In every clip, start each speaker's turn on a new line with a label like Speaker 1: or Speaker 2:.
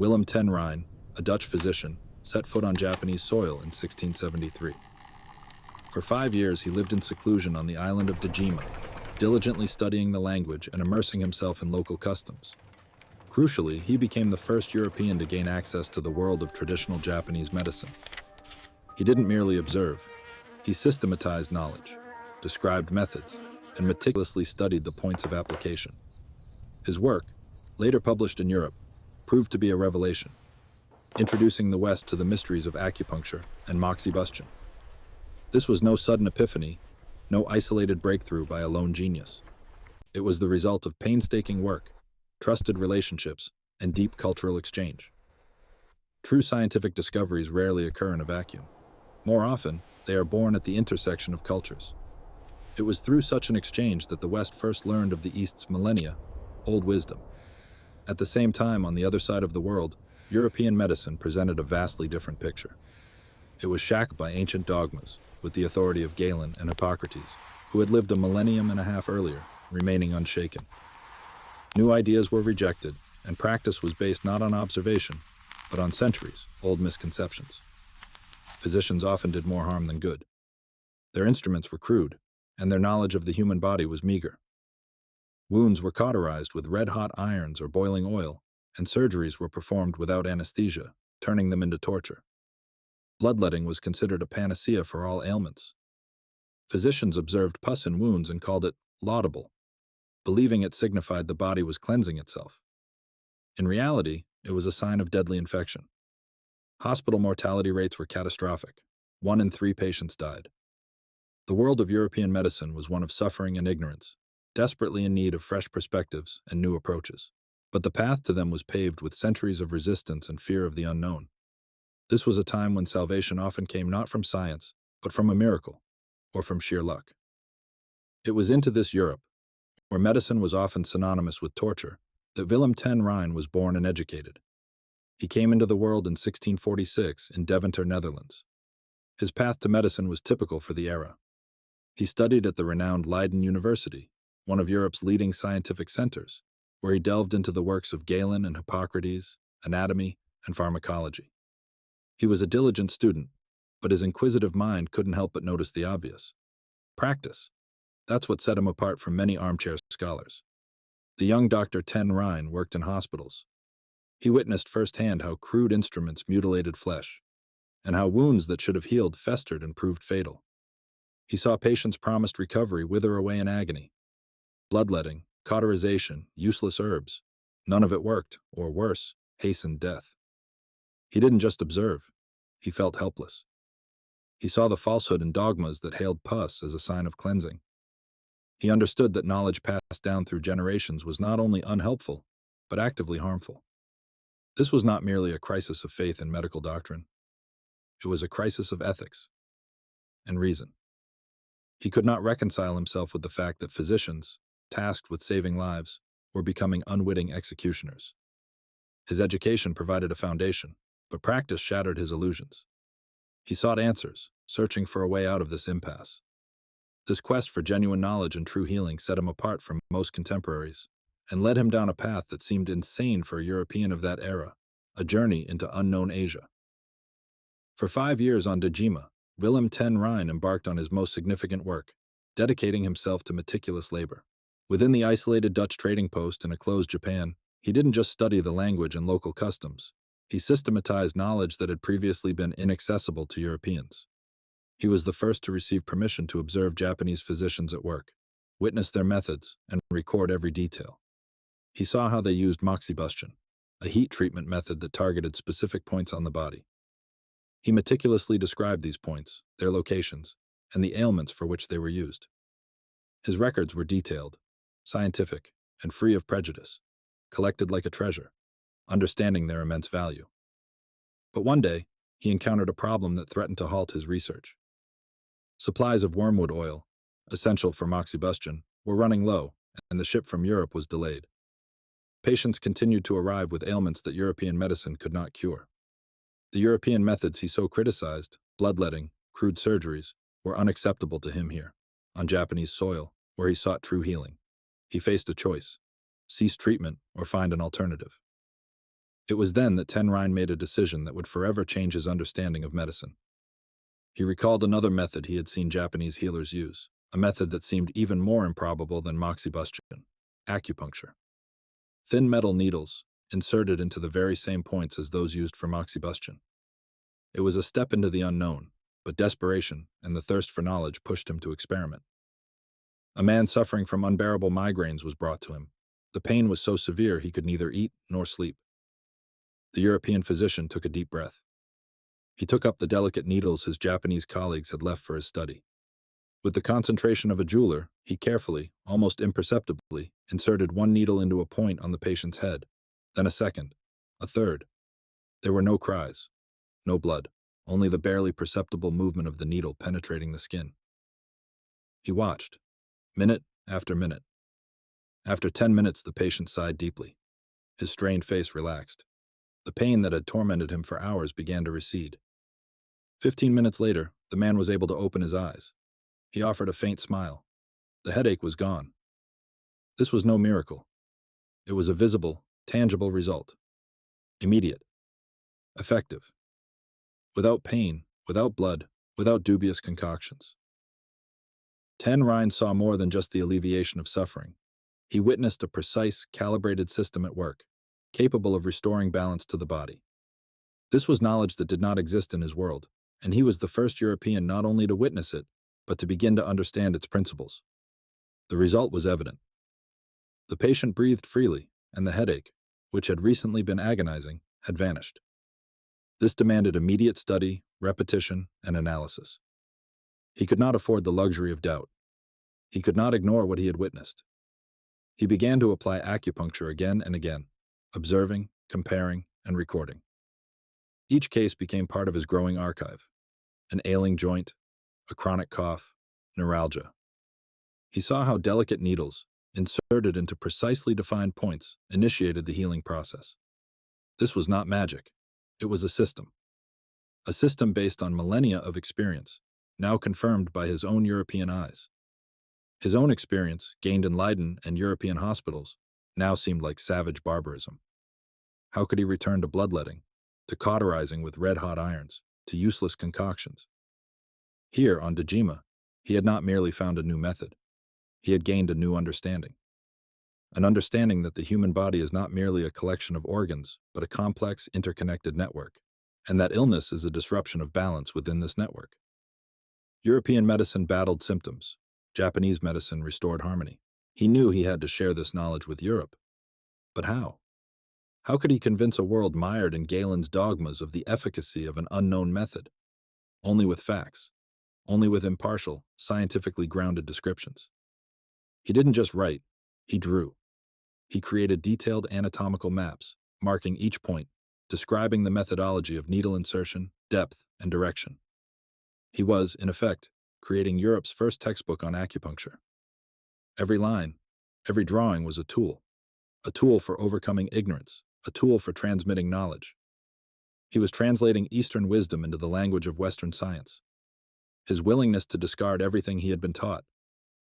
Speaker 1: Willem ten Rhijne, a Dutch physician, set foot on Japanese soil in 1673. For 5 years, he lived in seclusion on the island of Dejima, diligently studying the language and immersing himself in local customs. Crucially, he became the first European to gain access to the world of traditional Japanese medicine. He didn't merely observe, he systematized knowledge, described methods, and meticulously studied the points of application. His work, later published in Europe, proved to be a revelation, introducing the West to the mysteries of acupuncture and moxibustion. This was no sudden epiphany, no isolated breakthrough by a lone genius. It was the result of painstaking work, trusted relationships, and deep cultural exchange. True scientific discoveries rarely occur in a vacuum. More often, they are born at the intersection of cultures. It was through such an exchange that the West first learned of the East's millennia-old wisdom. At the same time, on the other side of the world, European medicine presented a vastly different picture. It was shackled by ancient dogmas, with the authority of Galen and Hippocrates, who had lived a millennium and a half earlier, remaining unshaken. New ideas were rejected, and practice was based not on observation, but on centuries-old misconceptions. Physicians often did more harm than good. Their instruments were crude, and their knowledge of the human body was meager. Wounds were cauterized with red-hot irons or boiling oil, and surgeries were performed without anesthesia, turning them into torture. Bloodletting was considered a panacea for all ailments. Physicians observed pus in wounds and called it laudable, believing it signified the body was cleansing itself. In reality, it was a sign of deadly infection. Hospital mortality rates were catastrophic. 1 in 3 patients died. The world of European medicine was one of suffering and ignorance, desperately in need of fresh perspectives and new approaches. But the path to them was paved with centuries of resistance and fear of the unknown. This was a time when salvation often came not from science, but from a miracle, or from sheer luck. It was into this Europe, where medicine was often synonymous with torture, that Willem ten Rhijne was born and educated. He came into the world in 1646 in Deventer, Netherlands. His path to medicine was typical for the era. He studied at the renowned Leiden University, one of Europe's leading scientific centers, where he delved into the works of Galen and Hippocrates, anatomy, and pharmacology. He was a diligent student, but his inquisitive mind couldn't help but notice the obvious. Practice. That's what set him apart from many armchair scholars. The young Dr. ten Rhijne worked in hospitals. He witnessed firsthand how crude instruments mutilated flesh, and how wounds that should have healed festered and proved fatal. He saw patients promised recovery wither away in agony. Bloodletting, cauterization, useless herbs, none of it worked, or worse, hastened death. He didn't just observe, he felt helpless. He saw the falsehood in dogmas that hailed pus as a sign of cleansing. He understood that knowledge passed down through generations was not only unhelpful, but actively harmful. This was not merely a crisis of faith in medical doctrine. It was a crisis of ethics and reason. He could not reconcile himself with the fact that physicians, tasked with saving lives, were becoming unwitting executioners. His education provided a foundation, but practice shattered his illusions. He sought answers, searching for a way out of this impasse. This quest for genuine knowledge and true healing set him apart from most contemporaries, and led him down a path that seemed insane for a European of that era, a journey into unknown Asia. For 5 years on Dejima, Willem ten Rhijne embarked on his most significant work, dedicating himself to meticulous labor. Within the isolated Dutch trading post in a closed Japan, he didn't just study the language and local customs. He systematized knowledge that had previously been inaccessible to Europeans. He was the first to receive permission to observe Japanese physicians at work, witness their methods, and record every detail. He saw how they used moxibustion, a heat treatment method that targeted specific points on the body. He meticulously described these points, their locations, and the ailments for which they were used. His records were detailed, scientific, and free of prejudice, collected like a treasure, understanding their immense value. But one day, he encountered a problem that threatened to halt his research. Supplies of wormwood oil, essential for moxibustion, were running low, and the ship from Europe was delayed. Patients continued to arrive with ailments that European medicine could not cure. The European methods he so criticized, bloodletting, crude surgeries, were unacceptable to him here, on Japanese soil, where he sought true healing. He faced a choice: cease treatment or find an alternative. It was then that Rhijne made a decision that would forever change his understanding of medicine. He recalled another method he had seen Japanese healers use, a method that seemed even more improbable than moxibustion: acupuncture. Thin metal needles, inserted into the very same points as those used for moxibustion. It was a step into the unknown, but desperation and the thirst for knowledge pushed him to experiment. A man suffering from unbearable migraines was brought to him. The pain was so severe he could neither eat nor sleep. The European physician took a deep breath. He took up the delicate needles his Japanese colleagues had left for his study. With the concentration of a jeweler, he carefully, almost imperceptibly, inserted one needle into a point on the patient's head, then a second, a third. There were no cries, no blood, only the barely perceptible movement of the needle penetrating the skin. He watched, minute after minute. After 10 minutes, the patient sighed deeply. His strained face relaxed. The pain that had tormented him for hours began to recede. 15 minutes later, the man was able to open his eyes. He offered a faint smile. The headache was gone. This was no miracle. It was a visible, tangible result. Immediate. Effective. Without pain, without blood, without dubious concoctions. Rhijne saw more than just the alleviation of suffering. He witnessed a precise, calibrated system at work, capable of restoring balance to the body. This was knowledge that did not exist in his world, and he was the first European not only to witness it, but to begin to understand its principles. The result was evident. The patient breathed freely, and the headache, which had recently been agonizing, had vanished. This demanded immediate study, repetition, and analysis. He could not afford the luxury of doubt. He could not ignore what he had witnessed. He began to apply acupuncture again and again, observing, comparing, and recording. Each case became part of his growing archive: an ailing joint, a chronic cough, neuralgia. He saw how delicate needles, inserted into precisely defined points, initiated the healing process. This was not magic. It was a system. A system based on millennia of experience, now confirmed by his own European eyes. His own experience, gained in Leiden and European hospitals, now seemed like savage barbarism. How could he return to bloodletting, to cauterizing with red-hot irons, to useless concoctions? Here, on Dejima, he had not merely found a new method. He had gained a new understanding. An understanding that the human body is not merely a collection of organs, but a complex, interconnected network, and that illness is a disruption of balance within this network. European medicine battled symptoms. Japanese medicine restored harmony. He knew he had to share this knowledge with Europe. But how? How could he convince a world mired in Galen's dogmas of the efficacy of an unknown method? Only with facts. Only with impartial, scientifically grounded descriptions. He didn't just write, he drew. He created detailed anatomical maps, marking each point, describing the methodology of needle insertion, depth, and direction. He was, in effect, creating Europe's first textbook on acupuncture. Every line, every drawing was a tool for overcoming ignorance, a tool for transmitting knowledge. He was translating Eastern wisdom into the language of Western science. His willingness to discard everything he had been taught,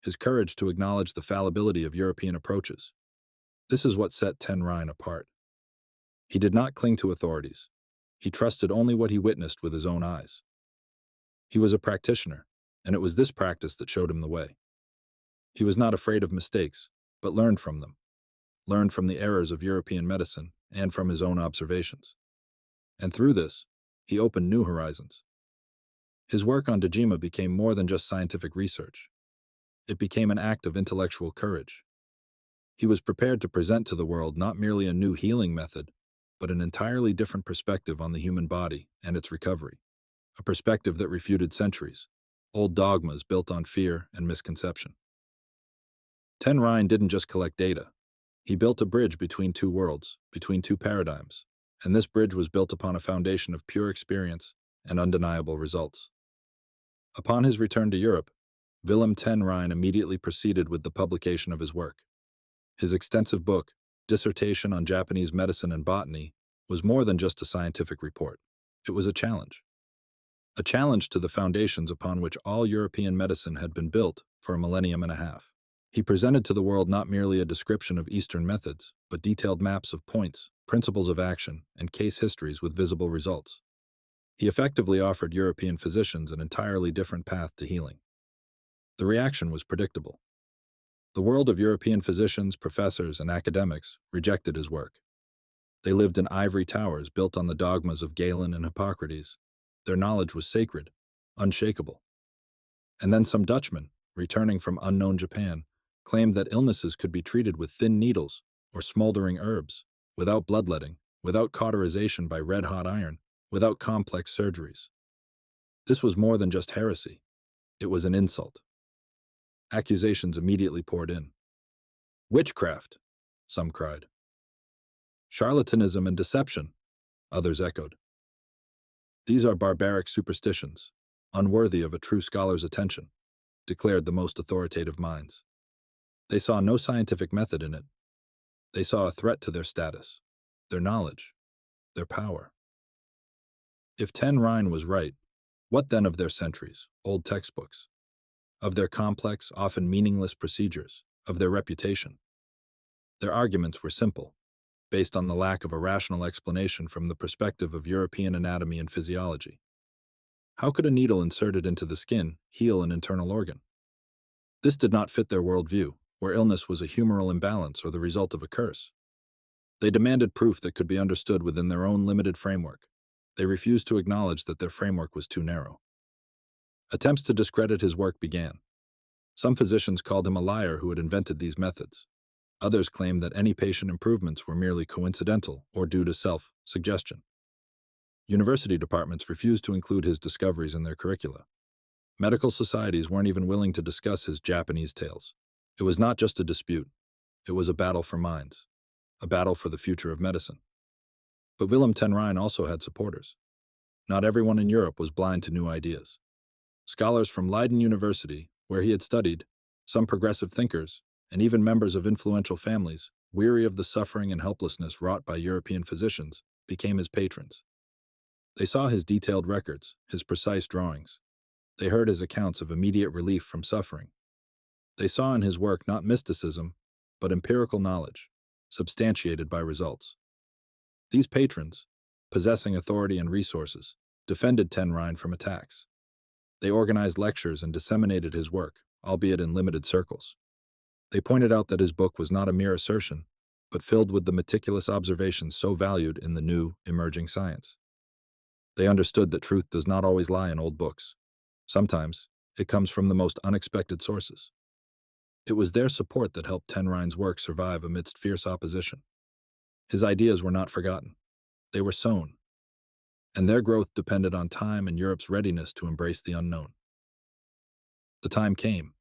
Speaker 1: his courage to acknowledge the fallibility of European approaches. This is what set Rhijne apart. He did not cling to authorities. He trusted only what he witnessed with his own eyes. He was a practitioner, and it was this practice that showed him the way. He was not afraid of mistakes, but learned from them. Learned from the errors of European medicine and from his own observations. And through this, he opened new horizons. His work on Dejima became more than just scientific research. It became an act of intellectual courage. He was prepared to present to the world not merely a new healing method, but an entirely different perspective on the human body and its recovery. A perspective that refuted centuries, old dogmas built on fear and misconception. Rhijne didn't just collect data. He built a bridge between two worlds, between two paradigms, and this bridge was built upon a foundation of pure experience and undeniable results. Upon his return to Europe, Willem Rhijne immediately proceeded with the publication of his work. His extensive book, Dissertation on Japanese Medicine and Botany, was more than just a scientific report. It was a challenge. A challenge to the foundations upon which all European medicine had been built for a millennium and a half. He presented to the world not merely a description of Eastern methods, but detailed maps of points, principles of action, and case histories with visible results. He effectively offered European physicians an entirely different path to healing. The reaction was predictable. The world of European physicians, professors, and academics rejected his work. They lived in ivory towers built on the dogmas of Galen and Hippocrates. Their knowledge was sacred, unshakable. And then some Dutchmen, returning from unknown Japan, claimed that illnesses could be treated with thin needles or smoldering herbs, without bloodletting, without cauterization by red-hot iron, without complex surgeries. This was more than just heresy. It was an insult. Accusations immediately poured in. Witchcraft, some cried. Charlatanism and deception, others echoed. These are barbaric superstitions, unworthy of a true scholar's attention, declared the most authoritative minds. They saw no scientific method in it. They saw a threat to their status, their knowledge, their power. If Rhijne was right, what then of their centuries, old textbooks? Of their complex, often meaningless procedures, of their reputation? Their arguments were simple, based on the lack of a rational explanation from the perspective of European anatomy and physiology. How could a needle inserted into the skin heal an internal organ? This did not fit their worldview, where illness was a humoral imbalance or the result of a curse. They demanded proof that could be understood within their own limited framework. They refused to acknowledge that their framework was too narrow. Attempts to discredit his work began. Some physicians called him a liar who had invented these methods. Others claimed that any patient improvements were merely coincidental or due to self-suggestion. University departments refused to include his discoveries in their curricula. Medical societies weren't even willing to discuss his Japanese tales. It was not just a dispute. It was a battle for minds, a battle for the future of medicine. But Willem ten Rhijne also had supporters. Not everyone in Europe was blind to new ideas. Scholars from Leiden University, where he had studied, some progressive thinkers, and even members of influential families, weary of the suffering and helplessness wrought by European physicians, became his patrons. They saw his detailed records, his precise drawings. They heard his accounts of immediate relief from suffering. They saw in his work not mysticism, but empirical knowledge, substantiated by results. These patrons, possessing authority and resources, defended ten Rhijne from attacks. They organized lectures and disseminated his work, albeit in limited circles. They pointed out that his book was not a mere assertion, but filled with the meticulous observations so valued in the new, emerging science. They understood that truth does not always lie in old books. Sometimes, it comes from the most unexpected sources. It was their support that helped ten Rhijne's work survive amidst fierce opposition. His ideas were not forgotten. They were sown, and their growth depended on time and Europe's readiness to embrace the unknown. The time came.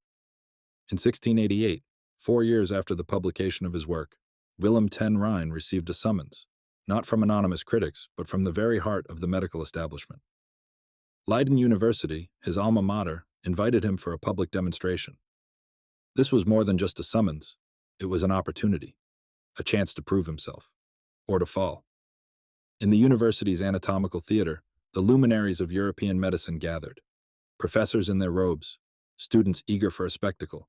Speaker 1: In 1688, 4 years after the publication of his work, Willem ten Rhijne received a summons, not from anonymous critics, but from the very heart of the medical establishment. Leiden University, his alma mater, invited him for a public demonstration. This was more than just a summons. It was an opportunity, a chance to prove himself, or to fall. In the university's anatomical theater, the luminaries of European medicine gathered, professors in their robes, students eager for a spectacle,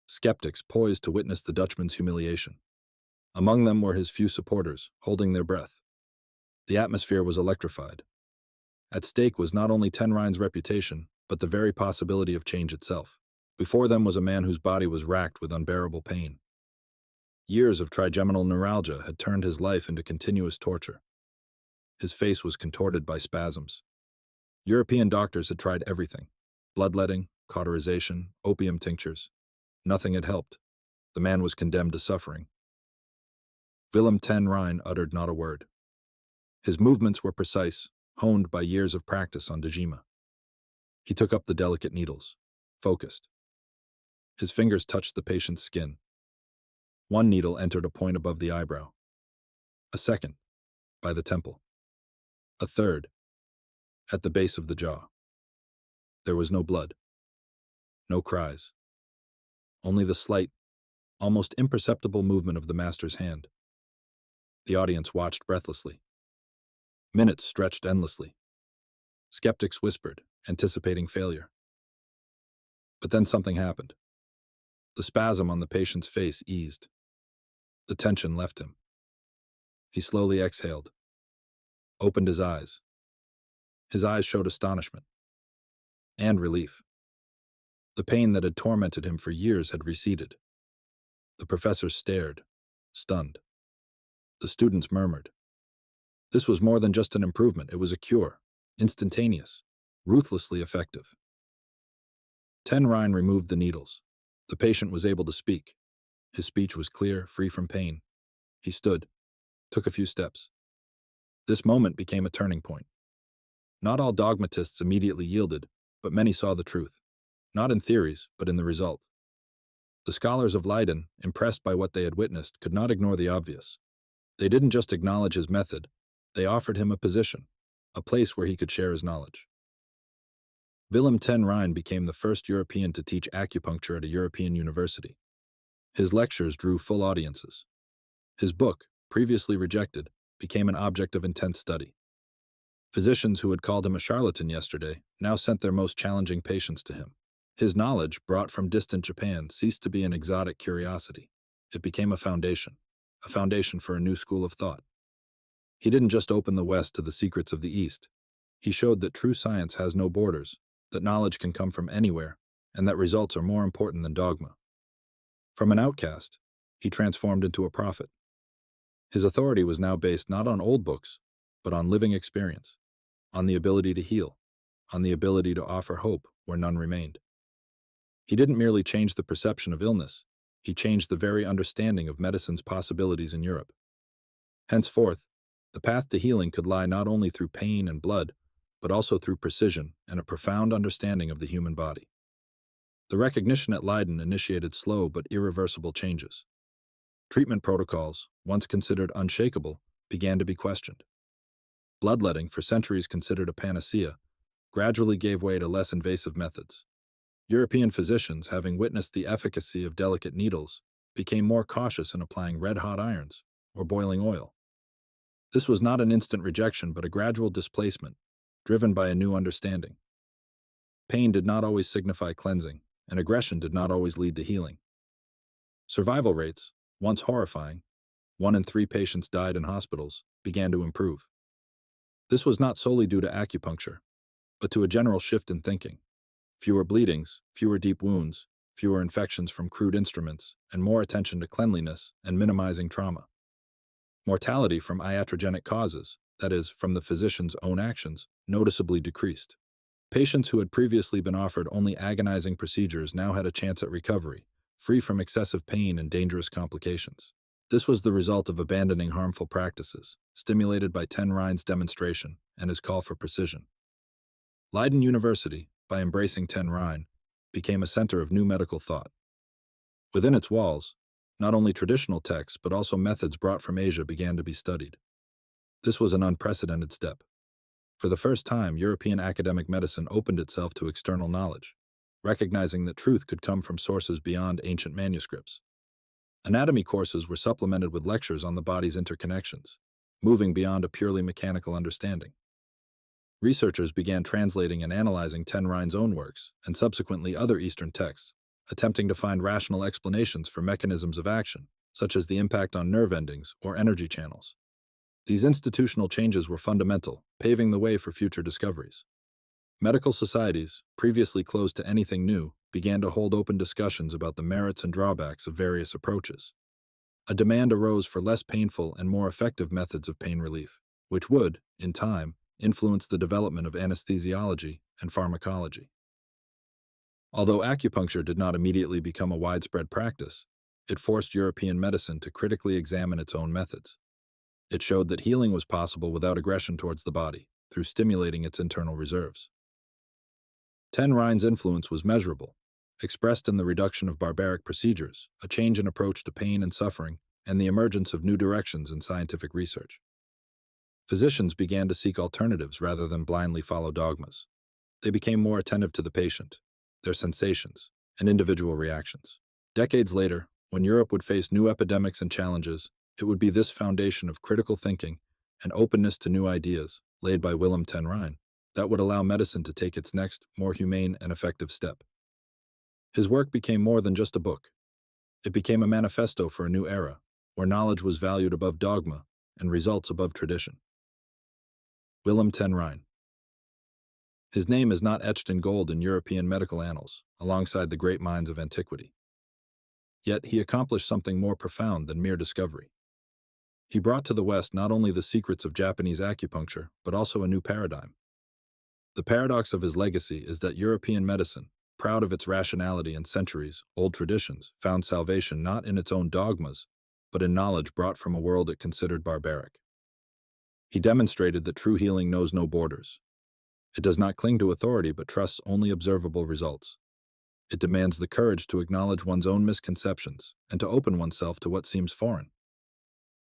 Speaker 1: skeptics poised to witness the Dutchman's humiliation. Among them were his few supporters, holding their breath. The atmosphere was electrified. At stake was not only ten Rhijne's reputation, but the very possibility of change itself. Before them was a man whose body was racked with unbearable pain. Years of trigeminal neuralgia had turned his life into continuous torture. His face was contorted by spasms. European doctors had tried everything: bloodletting, cauterization, opium tinctures. Nothing had helped. The man was condemned to suffering. Willem ten Rhijne uttered not a word. His movements were precise, honed by years of practice on Dejima. He took up the delicate needles, focused. His fingers touched the patient's skin. One needle entered a point above the eyebrow. A second, by the temple. A third, at the base of the jaw. There was no blood. No cries. Only the slight, almost imperceptible movement of the master's hand. The audience watched breathlessly. Minutes stretched endlessly. Skeptics whispered, anticipating failure. But then something happened. The spasm on the patient's face eased. The tension left him. He slowly exhaled, opened his eyes. His eyes showed astonishment and relief. The pain that had tormented him for years had receded. The professors stared, stunned. The students murmured. This was more than just an improvement, it was a cure, instantaneous, ruthlessly effective. Rhijne removed the needles. The patient was able to speak. His speech was clear, free from pain. He stood, took a few steps. This moment became a turning point. Not all dogmatists immediately yielded, but many saw the truth, not in theories, but in the result. The scholars of Leiden, impressed by what they had witnessed, could not ignore the obvious. They didn't just acknowledge his method, they offered him a position, a place where he could share his knowledge. Willem Rhijne became the first European to teach acupuncture at a European university. His lectures drew full audiences. His book, previously rejected, became an object of intense study. Physicians who had called him a charlatan yesterday now sent their most challenging patients to him. His knowledge, brought from distant Japan, ceased to be an exotic curiosity. It became a foundation for a new school of thought. He didn't just open the West to the secrets of the East. He showed that true science has no borders, that knowledge can come from anywhere, and that results are more important than dogma. From an outcast, he transformed into a prophet. His authority was now based not on old books, but on living experience, on the ability to heal, on the ability to offer hope where none remained. He didn't merely change the perception of illness, he changed the very understanding of medicine's possibilities in Europe. Henceforth, the path to healing could lie not only through pain and blood, but also through precision and a profound understanding of the human body. The recognition at Leiden initiated slow but irreversible changes. Treatment protocols, once considered unshakable, began to be questioned. Bloodletting, for centuries considered a panacea, gradually gave way to less invasive methods. European physicians, having witnessed the efficacy of delicate needles, became more cautious in applying red-hot irons or boiling oil. This was not an instant rejection, but a gradual displacement, driven by a new understanding. Pain did not always signify cleansing, and aggression did not always lead to healing. Survival rates, once horrifying, 1 in 3 patients died in hospitals, began to improve. This was not solely due to acupuncture, but to a general shift in thinking. Fewer bleedings, fewer deep wounds, fewer infections from crude instruments, and more attention to cleanliness and minimizing trauma. Mortality from iatrogenic causes, that is, from the physician's own actions, noticeably decreased. Patients who had previously been offered only agonizing procedures now had a chance at recovery, free from excessive pain and dangerous complications. This was the result of abandoning harmful practices, stimulated by Rhijne's demonstration and his call for precision. Leiden University, by embracing Rhijne, became a center of new medical thought. Within its walls, not only traditional texts but also methods brought from Asia began to be studied. This was an unprecedented step. For the first time, European academic medicine opened itself to external knowledge, recognizing that truth could come from sources beyond ancient manuscripts. Anatomy courses were supplemented with lectures on the body's interconnections, moving beyond a purely mechanical understanding. Researchers began translating and analyzing Rhijne's own works, and subsequently other Eastern texts, attempting to find rational explanations for mechanisms of action, such as the impact on nerve endings or energy channels. These institutional changes were fundamental, paving the way for future discoveries. Medical societies, previously closed to anything new, began to hold open discussions about the merits and drawbacks of various approaches. A demand arose for less painful and more effective methods of pain relief, which would, in time, influence the development of anesthesiology and pharmacology. Although acupuncture did not immediately become a widespread practice, it forced European medicine to critically examine its own methods. It showed that healing was possible without aggression towards the body, through stimulating its internal reserves. Rhijne's influence was measurable, expressed in the reduction of barbaric procedures, a change in approach to pain and suffering, and the emergence of new directions in scientific research. Physicians began to seek alternatives rather than blindly follow dogmas. They became more attentive to the patient, their sensations, and individual reactions. Decades later, when Europe would face new epidemics and challenges, it would be this foundation of critical thinking and openness to new ideas, laid by Willem Rhijne, that would allow medicine to take its next, more humane and effective step. His work became more than just a book. It became a manifesto for a new era, where knowledge was valued above dogma and results above tradition. Willem ten Rhijne. His name is not etched in gold in European medical annals, alongside the great minds of antiquity. Yet he accomplished something more profound than mere discovery. He brought to the West not only the secrets of Japanese acupuncture, but also a new paradigm. The paradox of his legacy is that European medicine, proud of its rationality and centuries-old traditions, found salvation not in its own dogmas, but in knowledge brought from a world it considered barbaric. He demonstrated that true healing knows no borders. It does not cling to authority but trusts only observable results. It demands the courage to acknowledge one's own misconceptions and to open oneself to what seems foreign.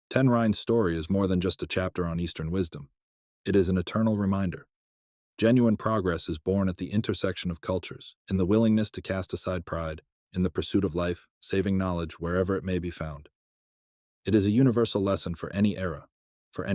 Speaker 1: Ten Rhijne's story is more than just a chapter on Eastern wisdom. It is an eternal reminder. Genuine progress is born at the intersection of cultures, in the willingness to cast aside pride, in the pursuit of life, saving knowledge wherever it may be found. It is a universal lesson for any era,